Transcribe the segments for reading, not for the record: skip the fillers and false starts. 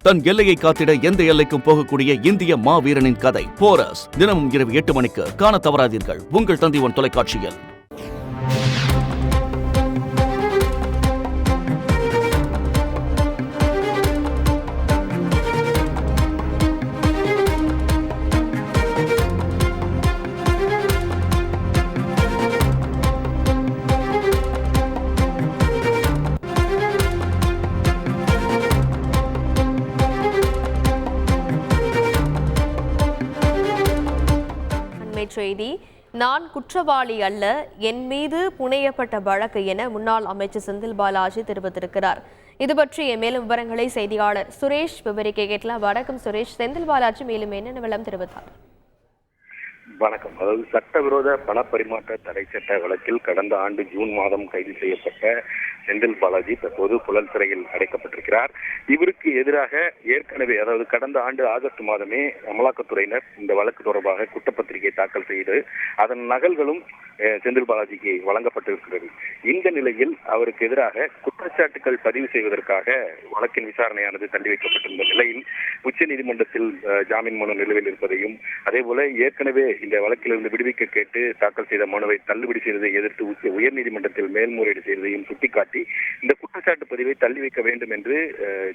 தன் எல்லையை காத்திட எந்த எல்லைக்கும் போகக்கூடிய இந்திய மாவீரனின் கதை போரஸ் தினமும் இரவு 8 மணிக்கு காண தவறாதீர்கள். உங்கள் தந்தி ஒன் தொலைக்காட்சியில். செய்தி நான் குற்றவாளி அல்ல, என் மீது புனையப்பட்ட வழக்கு என முன்னாள் அமைச்சர் செந்தில் பாலாஜி தெரிவித்திருக்கிறார். இது பற்றிய மேலும் விவரங்களை செய்தியாளர் சுரேஷ் விவரிக்க கேட்கலாம். வணக்கம் சுரேஷ், செந்தில் பாலாஜி மேலும் என்னென்ன விளம் தெரிவித்தார்? வணக்கம். அதாவது சட்டவிரோத பணப்பரிமாற்ற தடை சட்ட வழக்கில் கடந்த ஆண்டு ஜூன் மாதம் கைது செய்யப்பட்ட செந்தில் பாலாஜி தற்போது புழல் சிறையில் அடைக்கப்பட்டிருக்கிறார். இவருக்கு எதிராக ஏற்கனவே அதாவது கடந்த ஆண்டு ஆகஸ்ட் மாதமே அமலாக்கத்துறையினர் இந்த வழக்கு தொடர்பாக குற்றப்பத்திரிகை தாக்கல் செய்து அதன் நகல்களும் செந்தில் பாலாஜிக்கு வழங்கப்பட்டிருக்கிறது. இந்த நிலையில் அவருக்கு எதிராக குற்றச்சாட்டுகள் பதிவு செய்வதற்காக வழக்கின் விசாரணையானது தள்ளி வைக்கப்பட்டிருந்த நிலையில் உச்சநீதிமன்றத்தில் ஜாமீன் மனு நிலுவையில் இருப்பதையும் அதேபோல ஏற்கனவே இந்த வழக்கிலிருந்து விடுவிக்க கேட்டு தாக்கல் செய்த மனுவை தள்ளுபடி செய்ததை எதிர்த்து உயர்நீதிமன்றத்தில் மேல்முறையீடு செய்ததையும் சுட்டிக்காட்டி இந்த குற்றச்சாட்டு பதிவை தள்ளி வைக்க வேண்டும் என்று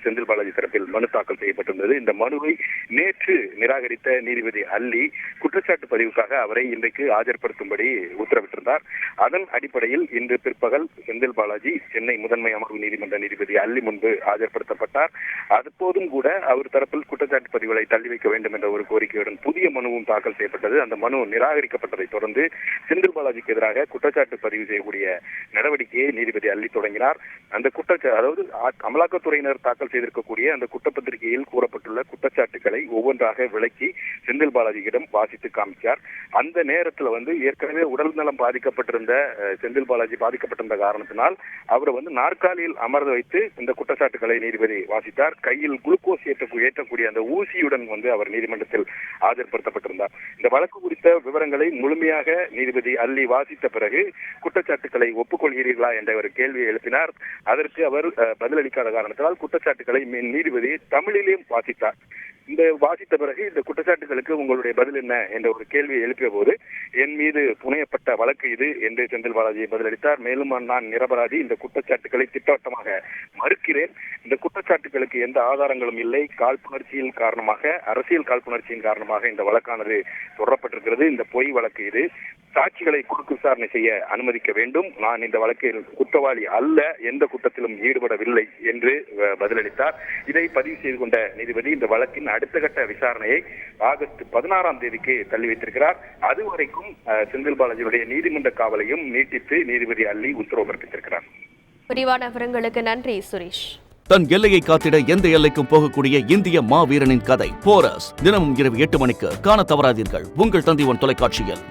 செந்தில் பாலாஜி தரப்பில் மனு தாக்கல் செய்யப்பட்டிருந்தது. இந்த மனுவை நேற்று நிராகரித்த நீதிபதி அல்லி குற்றச்சாட்டு பதிவுக்காக அவரை இன்றைக்கு ஆஜர்படுத்தும்படி உத்தரவிட்டிருந்தார். அதன் அடிப்படையில் இன்று பிற்பகல் செந்தில் பாலாஜி சென்னை முதன்மை அமர்வு நீதிமன்ற நீதிபதி அல்லி முன்பு ஆஜர்படுத்தப்பட்டார். அப்போதும் கூட அவர் தரப்பில் குற்றச்சாட்டு பதிவுகளை தள்ளி வைக்க வேண்டும் என்ற ஒரு கோரிக்கையுடன் புதிய மனுவும் தாக்கல் செய்யப்பட்டது. அந்த மனு நிராகரிக்கப்பட்டதை தொடர்ந்து செந்தில் பாலாஜிக்கு எதிராக குற்றச்சாட்டு பதிவு செய்யக்கூடிய நடவடிக்கையை நீதிபதி அல்லி தொடங்கினார். அந்த அதாவது அமலாக்கத்துறையினர் தாக்கல் செய்திருக்கக்கூடிய அந்த குற்றப்பத்திரிகையில் கூறப்பட்டுள்ள குற்றச்சாட்டுகளை ஒவ்வொன்றாக விளக்கி செந்தில் பாலாஜியிடம் வாசித்து காமிச்சார். அந்த நேரத்தில் ஏற்கனவே உடல் நலம் பாதிக்கப்பட்டிருந்த செந்தில் பாலாஜி பாதிக்கப்பட்டிருந்த காரணத்தினால் அவரை நாற்காலியில் அமர்ந்து வைத்து இந்த குற்றச்சாட்டுகளை நீதிபதி வாசித்தார். கையில் குளுக்கோஸ் ஏற்றக்கூடிய அந்த ஊசியுடன் அவர் நீதிமன்றத்தில் ஆஜர்படுத்தப்பட்டிருந்தார். இந்த வழக்கு குறித்த விவரங்களை முழுமையாக நீதிபதி அல்லி வாசித்த பிறகு குற்றச்சாட்டுகளை ஒப்புக்கொள்கிறீர்களா என்ற ஒரு கேள்வியை எழுப்பினார். அதற்கு அவர் பதிலளிக்காத காரணத்தால் குற்றச்சாட்டுகளை நீதிபதி தமிழிலேயும் வாசித்தார். இந்த வாசித்த பிறகு இந்த குற்றச்சாட்டுகளுக்கு உங்களுடைய பதில் என்ன என்ற ஒரு கேள்வியை எழுப்பிய போது என் மீது புனையப்பட்ட வழக்கு இது என்று செந்தில் பாலாஜி பதிலளித்தார். மேலும் நான் நிரபராதி, இந்த குற்றச்சாட்டுகளை திட்டவட்டமாக மறுக்கிறேன். இந்த குற்றச்சாட்டுகளுக்கு எந்த ஆதாரங்களும் இல்லை. காழ்ப்புணர்ச்சியின் காரணமாக, அரசியல் காழ்ப்புணர்ச்சியின் காரணமாக இந்த வழக்கானது தொடரப்பட்டிருக்கிறது. இந்த பொய் வழக்கு இது. சாட்சிகளை குறுக்கு விசாரணை செய்ய அனுமதிக்க வேண்டும். நான் இந்த வழக்கில் குற்றவாளி அல்ல, எந்த குற்றத்திலும் ஈடுபடவில்லை என்று பதிலளித்தார். இதை பதிவு செய்து கொண்ட நீதிபதி இந்த வழக்கின் அடுத்த கட்ட விசாரணையை ஆகஸ்ட் 16ஆம் தேதிக்கு தள்ளி வைத்திருக்கிறார். அதுவரைக்கும் செந்தில் பாலாஜியுடைய நீதிமன்ற காவலையும் நீட்டித்து நீதிபதி அல்லி உத்தரவு பிறப்பித்திருக்கிறார். விரிவான விவரங்களுக்கு நன்றி சுரேஷ். தன் எல்லையை காத்திட எந்த எல்லைக்கும் போகக்கூடிய இந்திய மாவீரனின் கதை போரஸ் தினமும் இரவு 8 மணிக்கு காண தவறாதீர்கள். உங்கள் தந்தி ஒன் தொலைக்காட்சியில்.